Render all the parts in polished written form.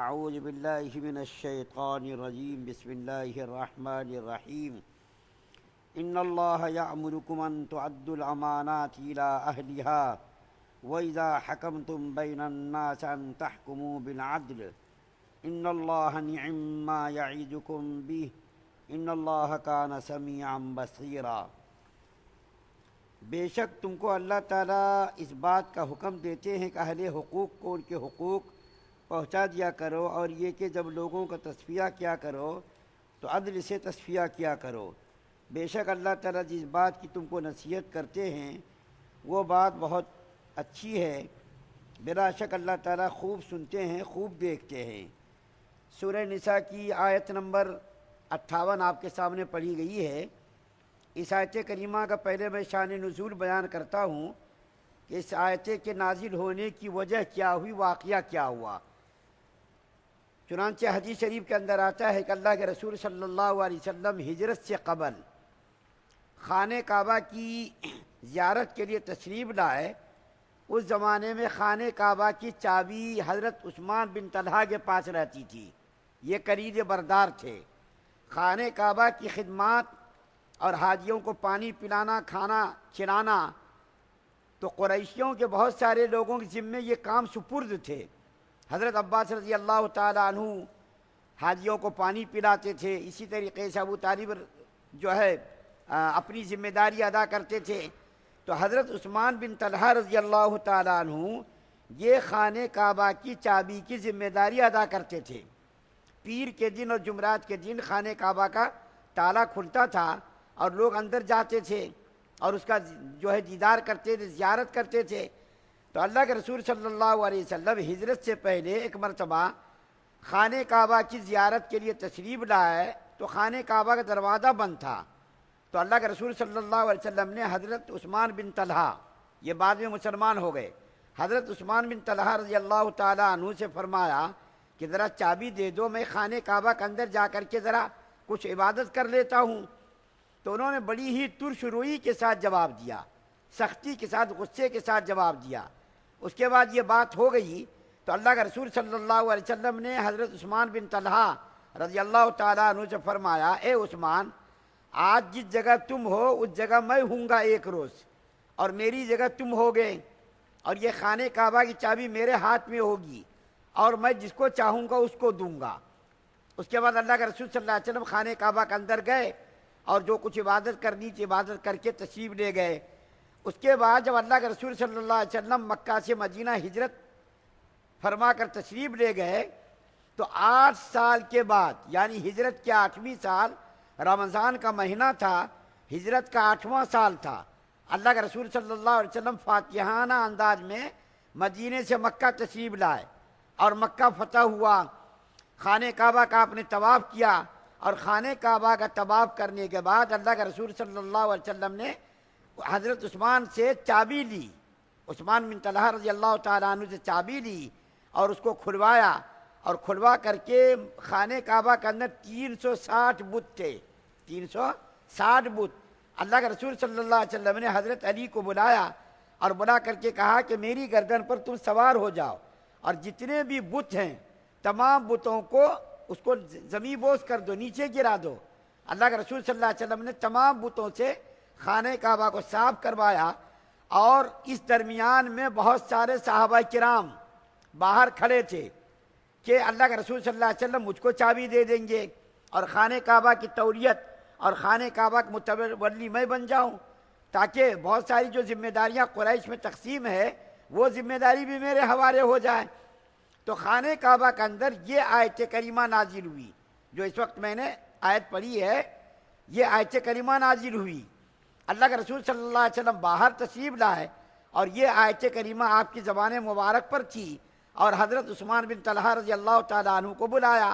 اعوذ باللہ من الشیطان الرجیم بسم اللہ الرحمن الرحیم ان اللہ یأمرکم ان تعدوا الامانات الی اہلہا وَإِذَا حَكَمْتُمْ بَيْنَ النَّاسِ أَن تَحْكُمُوا بِالْعَدْلِ إِنَّ اللَّهَ نِعِمَّا يَعِظُكُمْ بِهِ إِنَّ اللَّهَ كَانَ سَمِيعًا بَصِيرًا۔ بے شک تم کو اللہ تعالیٰ اس بات کا حکم دیتے ہیں کہ اہل حقوق کو ان کے حقوق پہنچا دیا کرو، اور یہ کہ جب لوگوں کا تصفیہ کیا کرو تو عدل سے تصفیہ کیا کرو۔ بے شک اللہ تعالیٰ جس بات کی تم کو نصیحت کرتے ہیں وہ بات بہت اچھی ہے، بلا شک اللہ تعالیٰ خوب سنتے ہیں، خوب دیکھتے ہیں۔ سورہ نساء کی آیت نمبر 58 آپ کے سامنے پڑھی گئی ہے۔ اس آیت کریمہ کا پہلے میں شان نزول بیان کرتا ہوں کہ اس آیت کے نازل ہونے کی وجہ کیا ہوئی، واقعہ کیا ہوا۔ چنانچہ حدیث شریف کے اندر آتا ہے کہ اللہ کے رسول صلی اللہ علیہ وسلم ہجرت سے قبل خانہ کعبہ کی زیارت کے لیے تشریف لائے۔ اس زمانے میں خانہ کعبہ کی چابی حضرت عثمان بن طلحہ کے پاس رہتی تھی، یہ کلید بردار تھے۔ خانہ کعبہ کی خدمات اور حاجیوں کو پانی پلانا، کھانا کھلانا تو قریشیوں کے بہت سارے لوگوں کے ذمے یہ کام سپرد تھے۔ حضرت عباس رضی اللہ تعالیٰ عنہ حاجیوں کو پانی پلاتے تھے، اسی طریقے سے ابو طالب جو ہے اپنی ذمہ داری ادا کرتے تھے۔ تو حضرت عثمان بن طلحہ رضی اللہ تعالیٰ عنہ یہ خانہ کعبہ کی چابی کی ذمہ داری ادا کرتے تھے۔ پیر کے دن اور جمعرات کے دن خانہ کعبہ کا تالا کھلتا تھا اور لوگ اندر جاتے تھے اور اس کا جو ہے دیدار کرتے تھے، زیارت کرتے تھے۔ تو اللہ کے رسول صلی اللہ علیہ وسلم ہجرت سے پہلے ایک مرتبہ خانہ کعبہ کی زیارت کے لیے تشریف لائے تو خانہ کعبہ کا دروازہ بند تھا۔ تو اللہ کے رسول صلی اللہ علیہ وسلم نے حضرت عثمان بن طلحہ، یہ بعد میں مسلمان ہو گئے، حضرت عثمان بن طلحہ رضی اللہ تعالیٰ عنہ سے فرمایا کہ ذرا چابی دے دو، میں خانہ کعبہ کے اندر جا کر کے ذرا کچھ عبادت کر لیتا ہوں۔ تو انہوں نے بڑی ہی ترش روئی کے ساتھ جواب دیا، سختی کے ساتھ، غصے کے ساتھ جواب دیا۔ اس کے بعد یہ بات ہو گئی تو اللہ کے رسول صلی اللہ علیہ وسلم نے حضرت عثمان بن طلحہ رضی اللہ تعالیٰ عنہ سے فرمایا، اے عثمان، آج جس جگہ تم ہو اس جگہ میں ہوں گا ایک روز، اور میری جگہ تم ہوگے، اور یہ خانہ کعبہ کی چابی میرے ہاتھ میں ہوگی، اور میں جس کو چاہوں گا اس کو دوں گا۔ اس کے بعد اللہ کے رسول صلی اللہ علیہ وسلم خانہ کعبہ کے اندر گئے اور جو کچھ عبادت کرنی تھی عبادت کر کے تشریف لے گئے۔ اس کے بعد جب اللہ کے رسول صلی اللہ علیہ وسلم مکہ سے مدینہ ہجرت فرما کر تشریف لے گئے تو 8 سال کے بعد، یعنی ہجرت کے 8ویں سال، رمضان کا مہینہ تھا، ہجرت کا 8واں سال تھا، اللہ کے رسول صلی اللہ علیہ وسلم فاتحانہ انداز میں مدینے سے مکہ تشریف لائے اور مکہ فتح ہوا۔ خانہ کعبہ کا آپ نے طواف کیا، اور خانہ کعبہ کا طواف کرنے کے بعد اللہ کے رسول صلی اللہ علیہ وسلم نے حضرت عثمان سے چابی لی، عثمان بن طلحہ رضی اللہ تعالیٰ عنہ سے چابی لی اور اس کو کھلوایا، اور کھلوا کر کے خانہ کعبہ کے اندر 360 بت تھے، 360 بت۔ اللہ کے رسول صلی اللہ علیہ وسلم نے حضرت علی کو بلایا اور بلا کر کے کہا کہ میری گردن پر تم سوار ہو جاؤ، اور جتنے بھی بت ہیں تمام بتوں کو اس کو زمین بوس کر دو، نیچے گرا دو۔ اللہ کے رسول صلی اللہ علیہ وسلم نے تمام بتوں سے خانہ کعبہ کو صاف کروایا، اور اس درمیان میں بہت سارے صحابہ کرام باہر کھڑے تھے کہ اللہ کے رسول صلی اللہ علیہ وسلم مجھ کو چابی دے دیں گے اور خانہ کعبہ کی تولیت اور خانہ کعبہ کا متولی میں بن جاؤں، تاکہ بہت ساری جو ذمہ داریاں قریش میں تقسیم ہے وہ ذمہ داری بھی میرے حوالے ہو جائے۔ تو خانہ کعبہ کے اندر یہ آیت کریمہ نازل ہوئی، جو اس وقت میں نے آیت پڑھی ہے، یہ آیت کریمہ نازل ہوئی۔ اللہ کے رسول صلی اللہ علیہ وسلم باہر تشریف لائے اور یہ آیت کریمہ آپ کی زبان مبارک پر تھی، اور حضرت عثمان بن طلحہ رضی اللہ تعالیٰ عنہ کو بلایا۔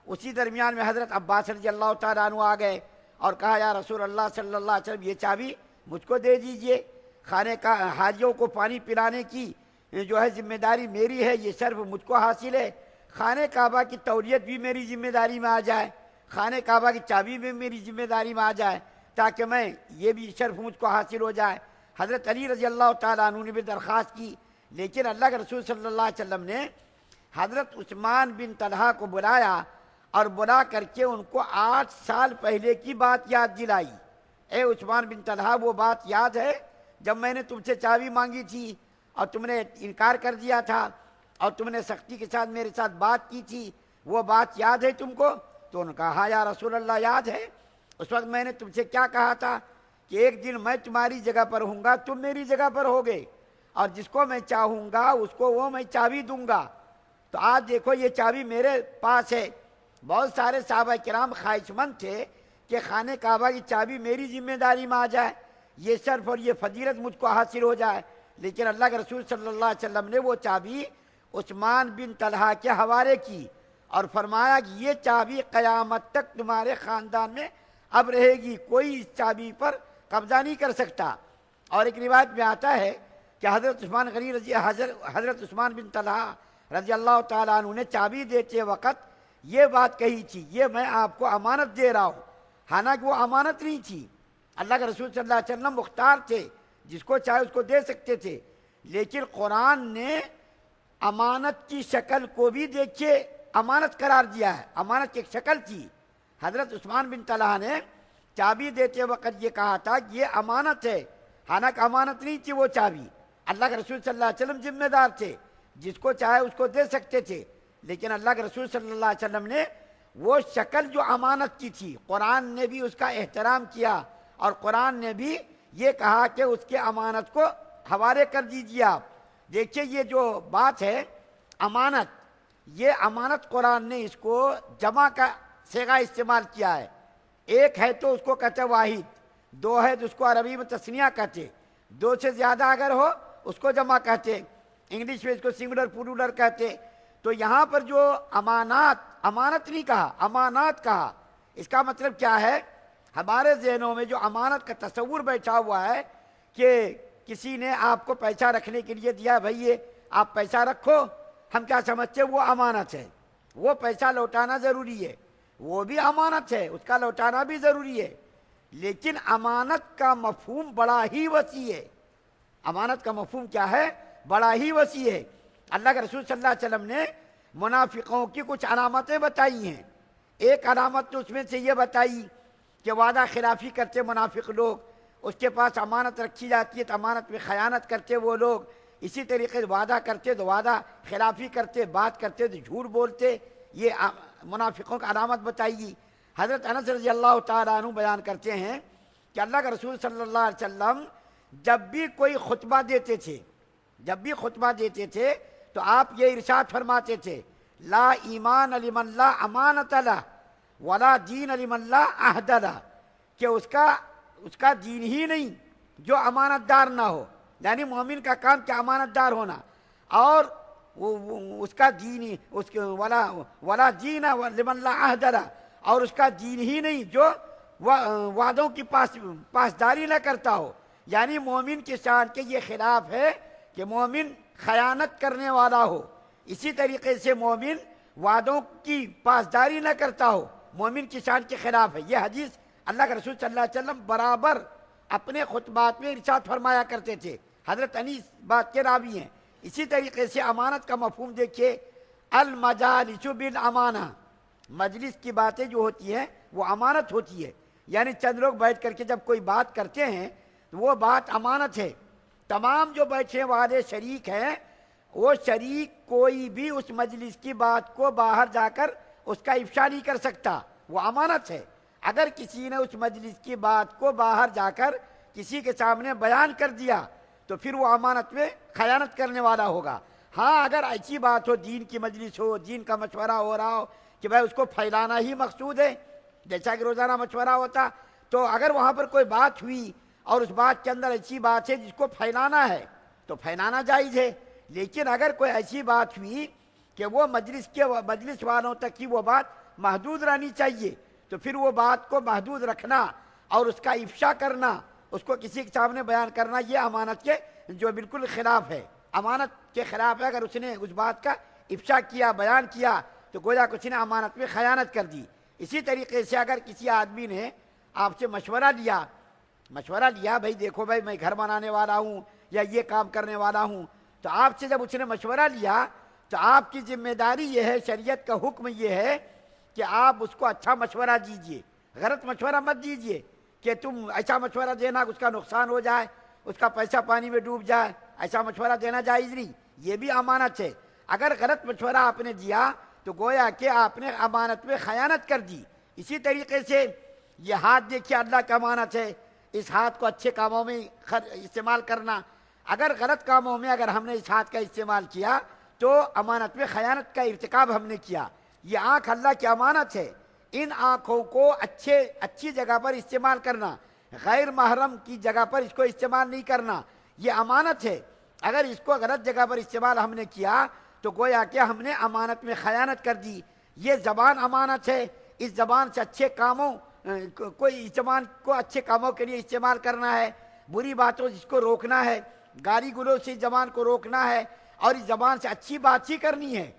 اسی درمیان میں حضرت عباس رضی اللہ تعالیٰ عنہ آ گئے اور کہا، یا رسول اللہ صلی اللہ علیہ وسلم، یہ چابی مجھ کو دے دیجئے، خانہ کا حاجیوں کو پانی پلانے کی جو ہے ذمہ داری میری ہے، یہ شرف مجھ کو حاصل ہے، خانہ کعبہ کی تولیت بھی میری ذمہ داری میں آ جائے، خانہ کعبہ کی چابی بھی میری ذمہ داری میں آ جائے، تاکہ میں یہ بھی شرف مجھ کو حاصل ہو جائے۔ حضرت علی رضی اللہ تعالیٰ عنہ نے بھی درخواست کی، لیکن اللہ کے رسول صلی اللہ علیہ وسلم نے حضرت عثمان بن طلحہ کو بلایا اور بلا کر کے ان کو 8 سال پہلے کی بات یاد دلائی. اے عثمان بن طلحہ، وہ بات یاد ہے جب میں نے تم سے چابی مانگی تھی اور تم نے انکار کر دیا تھا اور تم نے سختی کے ساتھ میرے ساتھ بات کی تھی، وہ بات یاد ہے تم کو؟ تو انہوں نے کہا ہاں یا رسول اللہ یاد ہے. اس وقت میں نے تم سے کیا کہا تھا کہ ایک دن میں تمہاری جگہ پر ہوں گا، تم میری جگہ پر ہوگے، اور جس کو میں چاہوں گا اس کو وہ میں چابی دوں گا. تو آج دیکھو یہ چابی میرے پاس ہے. بہت سارے صحابہ کرام خواہش مند تھے کہ خانہ کعبہ کی چابی میری ذمہ داری میں آ جائے، یہ شرف اور یہ فضیلت مجھ کو حاصل ہو جائے. لیکن اللہ کے رسول صلی اللہ علیہ وسلم نے وہ چابی عثمان بن طلحہ کے حوالے کی اور فرمایا کہ یہ چابی قیامت تک تمہارے خاندان میں اب رہے گی، کوئی اس چابی پر قبضہ نہیں کر سکتا. اور ایک روایت میں آتا ہے کہ حضرت عثمان بن طلحہ رضی اللہ تعالیٰ عنہ نے چابی دیتے وقت یہ بات کہی تھی، یہ میں آپ کو امانت دے رہا ہوں. حالانکہ وہ امانت نہیں تھی، اللہ کے رسول صلی اللہ علیہ وسلم مختار تھے، جس کو چاہے اس کو دے سکتے تھے. لیکن قرآن نے امانت کی شکل کو بھی دیکھیے امانت قرار دیا ہے. امانت کی ایک شکل تھی. حضرت عثمان بن طلحہ نے چابی دیتے وقت یہ کہا تھا کہ یہ امانت ہے، حالانکہ امانت نہیں تھی وہ چابی. اللہ کے رسول صلی اللہ علیہ وسلم ذمہ دار تھے، جس کو چاہے اس کو دے سکتے تھے. لیکن اللہ کے رسول صلی اللہ علیہ وسلم نے وہ شکل جو امانت کی تھی، قرآن نے بھی اس کا احترام کیا اور قرآن نے بھی یہ کہا کہ اس کے امانت کو حوالے کر دیجیے آپ. دیکھیے یہ جو بات ہے امانت، یہ امانت قرآن نے اس کو جمع کا صیغہ استعمال کیا ہے. ایک ہے تو اس کو کہتے واحد، دو ہے تو اس کو عربی میں تثنیہ کہتے، دو سے زیادہ اگر ہو اس کو جمع کہتے، انگلش میں اس کو سنگولر پلورل کہتے. تو یہاں پر جو امانت نہیں کہا، امانات کہا. اس کا مطلب کیا ہے؟ ہمارے ذہنوں میں جو امانت کا تصور بیٹھا ہوا ہے کہ کسی نے آپ کو پیسہ رکھنے کے لیے دیا، بھائی یہ آپ پیسہ رکھو، ہم کیا سمجھتے وہ امانت ہے، وہ پیسہ لوٹانا ضروری ہے، وہ بھی امانت ہے، اس کا لوٹانا بھی ضروری ہے. لیکن امانت کا مفہوم بڑا ہی وسیع ہے. امانت کا مفہوم کیا ہے؟ بڑا ہی وسیع ہے. اللہ کے رسول صلی اللہ علیہ وسلم نے منافقوں کی کچھ علامتیں بتائی ہیں. ایک علامت تو اس میں سے یہ بتائی کہ وعدہ خلافی کرتے منافق لوگ، اس کے پاس امانت رکھی جاتی ہے تو امانت میں خیانت کرتے وہ لوگ. اسی طریقے سے وعدہ کرتے تو وعدہ خلافی کرتے، بات کرتے تو جھوٹ بولتے. یہ منافقوں کا علامت بتائی. حضرت انس رضی اللہ تعالیٰ عنہ بیان کرتے ہیں کہ اللہ کے رسول صلی اللہ علیہ وسلم جب بھی کوئی خطبہ دیتے تھے تو آپ یہ ارشاد فرماتے تھے، لا ایمان لمن لا امانت لہ ولا دین لمن لا عہد لہ، کہ اس کا دین ہی نہیں جو امانت دار نہ ہو. یعنی مومن کا کام کیا؟ امانت دار ہونا. اور اس کا دین ولا دین لمن لا عہد لہ، اور اس کا دین ہی نہیں جو وعدوں کی پاسداری نہ کرتا ہو. یعنی مومن کی شان کے یہ خلاف ہے کہ مومن خیانت کرنے والا ہو. اسی طریقے سے مومن وعدوں کی پاسداری نہ کرتا ہو، مومن کی شان کے خلاف ہے. یہ حدیث اللہ کے رسول صلی اللہ علیہ وسلم برابر اپنے خطبات میں ارشاد فرمایا کرتے تھے. حضرت انیس بات کے راوی ہیں. اسی طریقے سے امانت کا مفہوم دیکھیے، المجالس بالامانہ، مجلس کی باتیں جو ہوتی ہیں وہ امانت ہوتی ہے. یعنی چند لوگ بیٹھ کر کے جب کوئی بات کرتے ہیں تو وہ بات امانت ہے. تمام جو بیٹھے والے شریک ہیں، وہ شریک کوئی بھی اس مجلس کی بات کو باہر جا کر اس کا افشا نہیں کر سکتا، وہ امانت ہے. اگر کسی نے اس مجلس کی بات کو باہر جا کر کسی کے سامنے بیان کر دیا تو پھر وہ امانت میں خیانت کرنے والا ہوگا. ہاں اگر ایسی بات ہو، دین کی مجلس ہو، دین کا مشورہ ہو رہا ہو کہ بھائی اس کو پھیلانا ہی مقصود ہے، جیسا کہ روزانہ مشورہ ہوتا، تو اگر وہاں پر کوئی بات ہوئی اور اس بات کے اندر ایسی بات ہے جس کو پھیلانا ہے تو پھیلانا جائز ہے. لیکن اگر کوئی ایسی بات ہوئی کہ وہ مجلس والوں تک ہی وہ بات محدود رہنی چاہیے تو پھر وہ بات کو محدود رکھنا اور اس کا افشا کرنا، اس کو کسی کے سامنے بیان کرنا، یہ امانت کے جو بالکل خلاف ہے. امانت کے خلاف ہے. اگر اس نے اس بات کا افشا کیا، بیان کیا تو گویا کسی نے امانت میں خیانت کر دی. اسی طریقے سے اگر کسی آدمی نے آپ سے مشورہ لیا بھائی دیکھو بھائی میں گھر بنانے والا ہوں یا یہ کام کرنے والا ہوں، تو آپ سے جب اس نے مشورہ لیا تو آپ کی ذمہ داری یہ ہے، شریعت کا حکم یہ ہے کہ آپ اس کو اچھا مشورہ دیجئے، غلط مشورہ مت دیجئے کہ تم ایسا مشورہ دینا کہ اس کا نقصان ہو جائے، اس کا پیسہ پانی میں ڈوب جائے، ایسا مشورہ دینا جائز نہیں، یہ بھی امانت ہے۔ اگر غلط مشورہ آپ نے دیا تو گویا کہ آپ نے امانت میں خیانت کر دی۔ اسی طریقے سے یہ ہاتھ دیکھیے اللہ کا امانت ہے، اس ہاتھ کو اچھے کاموں میں استعمال کرنا۔ اگر غلط کاموں میں اگر ہم نے اس ہاتھ کا استعمال کیا تو امانت میں خیانت کا ارتکاب ہم نے کیا۔ یہ آنکھ اللہ کی امانت ہے، ان آنکھوں کو اچھی جگہ پر استعمال کرنا، غیر محرم کی جگہ پر اس کو استعمال نہیں کرنا، یہ امانت ہے۔ اگر اس کو غلط جگہ پر استعمال ہم نے کیا تو گویا کہ ہم نے امانت میں خیانت کر دی۔ یہ زبان امانت ہے، اس زبان سے اچھے کاموں اس زبان کو اچھے کاموں کے لیے استعمال کرنا ہے، بری باتوں سے اس کو روکنا ہے، گالی گلوچ سے اس زبان کو روکنا ہے، اور اس زبان سے اچھی بات ہی کرنی ہے،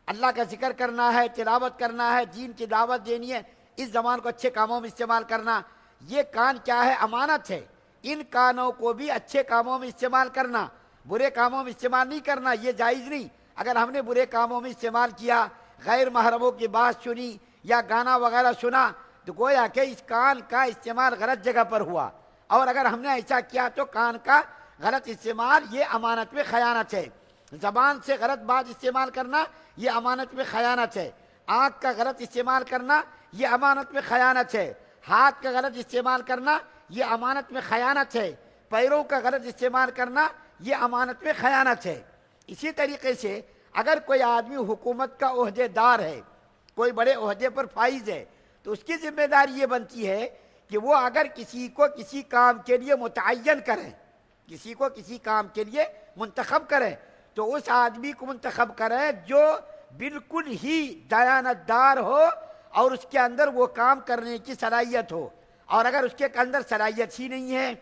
اللہ کا ذکر کرنا ہے، تلاوت کرنا ہے، دین کی دعوت دینی ہے، اس زبان کو اچھے کاموں میں استعمال کرنا۔ یہ کان کیا ہے؟ امانت ہے، ان کانوں کو بھی اچھے کاموں میں استعمال کرنا، برے کاموں میں استعمال نہیں کرنا، یہ جائز نہیں۔ اگر ہم نے برے کاموں میں استعمال کیا، غیر محرموں کی بات سنی یا گانا وغیرہ سنا تو گویا کہ اس کان کا استعمال غلط جگہ پر ہوا، اور اگر ہم نے ایسا کیا تو کان کا غلط استعمال یہ امانت میں خیانت ہے۔ زبان سے غلط بات استعمال کرنا یہ امانت میں خیانت ہے، آنکھ کا غلط استعمال کرنا یہ امانت میں خیانت ہے، ہاتھ کا غلط استعمال کرنا یہ امانت میں خیانت ہے، پیروں کا غلط استعمال کرنا یہ امانت میں خیانت ہے۔ اسی طریقے سے اگر کوئی آدمی حکومت کا عہدے دار ہے، کوئی بڑے عہدے پر فائز ہے، تو اس کی ذمہ داری یہ بنتی ہے کہ وہ اگر کسی کو کسی کام کے لیے متعین کریں، کسی کو کسی کام کے لیے منتخب کریں تو اس آدمی کو منتخب کریں جو بالکل ہی دیانتدار ہو اور اس کے اندر وہ کام کرنے کی صلاحیت ہو، اور اگر اس کے اندر صلاحیت ہی نہیں ہے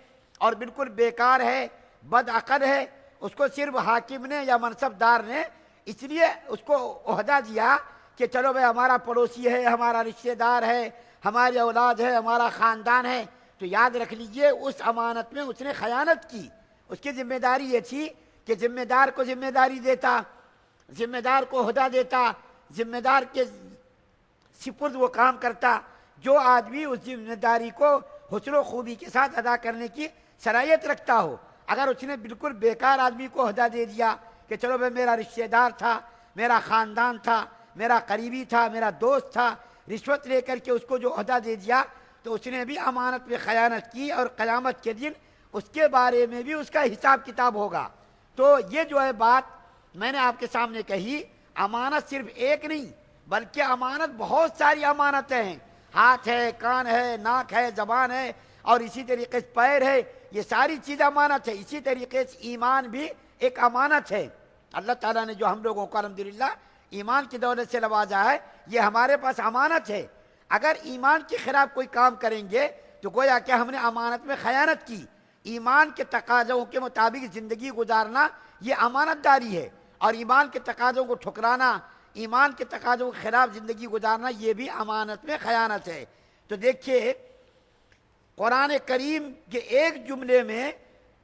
اور بالکل بیکار ہے، بد عقل ہے، اس کو صرف حاکم نے یا منصب دار نے اس لیے اس کو عہدہ دیا کہ چلو بھائی ہمارا پڑوسی ہے، ہمارا رشتہ دار ہے، ہماری اولاد ہے، ہمارا خاندان ہے، تو یاد رکھ لیجئے اس امانت میں اس نے خیانت کی۔ اس کی ذمہ داری یہ تھی کہ ذمہ دار کو ذمہ داری دیتا، ذمہ دار کو عہدہ دیتا، ذمہ دار کے سپرد وہ کام کرتا، جو آدمی اس ذمہ داری کو حسن و خوبی کے ساتھ ادا کرنے کی صلاحیت رکھتا ہو۔ اگر اس نے بالکل بیکار آدمی کو عہدہ دے دیا کہ چلو بھائی میرا رشتہ دار تھا، میرا خاندان تھا، میرا قریبی تھا، میرا دوست تھا، رشوت لے کر کے اس کو جو عہدہ دے دیا تو اس نے بھی امانت میں خیانت کی، اور قیامت کے دن اس کے بارے میں بھی اس کا حساب کتاب ہوگا۔ تو یہ جو ہے بات میں نے آپ کے سامنے کہی، امانت صرف ایک نہیں بلکہ امانت بہت ساری امانتیں ہیں، ہاتھ ہے، کان ہے، ناک ہے، زبان ہے، اور اسی طریقے سے پیر ہے، یہ ساری چیز امانت ہے۔ اسی طریقے سے ایمان بھی ایک امانت ہے۔ اللہ تعالیٰ نے جو ہم لوگوں کو الحمدللہ ایمان کی دولت سے نوازا ہے، یہ ہمارے پاس امانت ہے۔ اگر ایمان کے خلاف کوئی کام کریں گے تو گویا کہ ہم نے امانت میں خیانت کی۔ ایمان کے تقاضوں کے مطابق زندگی گزارنا یہ امانت داری ہے، اور ایمان کے تقاضوں کو ٹھکرانا، ایمان کے تقاضوں کے خلاف زندگی گزارنا یہ بھی امانت میں خیانت ہے۔ تو دیکھیے قرآن کریم کے ایک جملے میں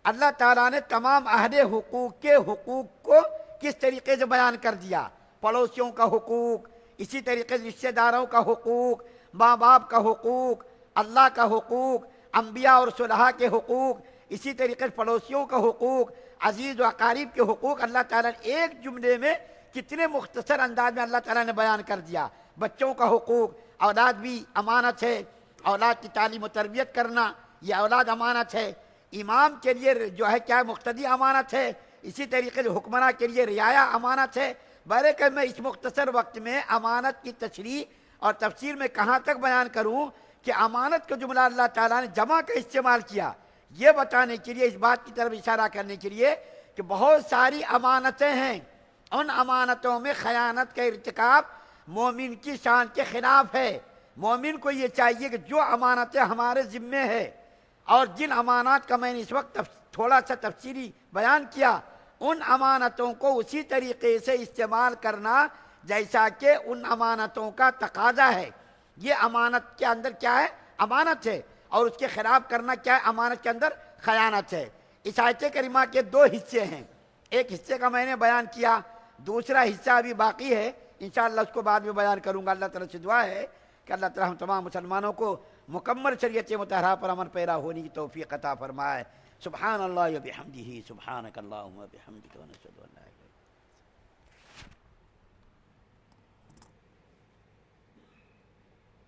اللہ تعالیٰ نے تمام اہل حقوق کے حقوق کو کس طریقے سے بیان کر دیا۔ پڑوسیوں کا حقوق، اسی طریقے سے رشتہ داروں کا حقوق، ماں باپ کا حقوق، اللہ کا حقوق، انبیاء اور صلحاء کے حقوق، اسی طریقے سے پڑوسیوں کا حقوق، عزیز و اقارب کے حقوق، اللہ تعالیٰ نے ایک جملے میں کتنے مختصر انداز میں اللہ تعالیٰ نے بیان کر دیا۔ بچوں کا حقوق، اولاد بھی امانت ہے، اولاد کی تعلیم و تربیت کرنا یہ اولاد امانت ہے، امام کے لیے جو ہے کیا مقتدی امانت ہے، اسی طریقے سے حکمراں کے لیے رعایا امانت ہے۔ بہرکہ میں اس مختصر وقت میں امانت کی تشریح اور تفسیر میں کہاں تک بیان کروں کہ امانت کا جملہ اللہ تعالیٰ نے جمع کا استعمال کیا، یہ بتانے کے لیے، اس بات کی طرف اشارہ کرنے کے لیے کہ بہت ساری امانتیں ہیں، ان امانتوں میں خیانت کا ارتکاب مومن کی شان کے خلاف ہے۔ مومن کو یہ چاہیے کہ جو امانتیں ہمارے ذمے ہے، اور جن امانات کا میں نے اس وقت تھوڑا سا تفصیلی بیان کیا، ان امانتوں کو اسی طریقے سے استعمال کرنا جیسا کہ ان امانتوں کا تقاضا ہے۔ یہ امانت کے اندر کیا ہے؟ امانت ہے، اور اس کے خلاف کرنا کیا ہے؟ امانت کے اندر خیانت ہے۔ اس آیت کریمہ کے دو حصے ہیں، ایک حصے کا میں نے بیان کیا، دوسرا حصہ ابھی باقی ہے، انشاءاللہ اس کو بعد میں بیان کروں گا۔ اللہ تعالیٰ سے دعا ہے کہ اللہ تعالیٰ ہم تمام مسلمانوں کو مکمل شریعت مطہرہ پر عمل پیرا ہونے کی توفیق عطا فرمائے۔ سبحان اللہ و بحمدہ، سبحانک اللہم و بحمدک، ونشہد ان لا الہ الا انت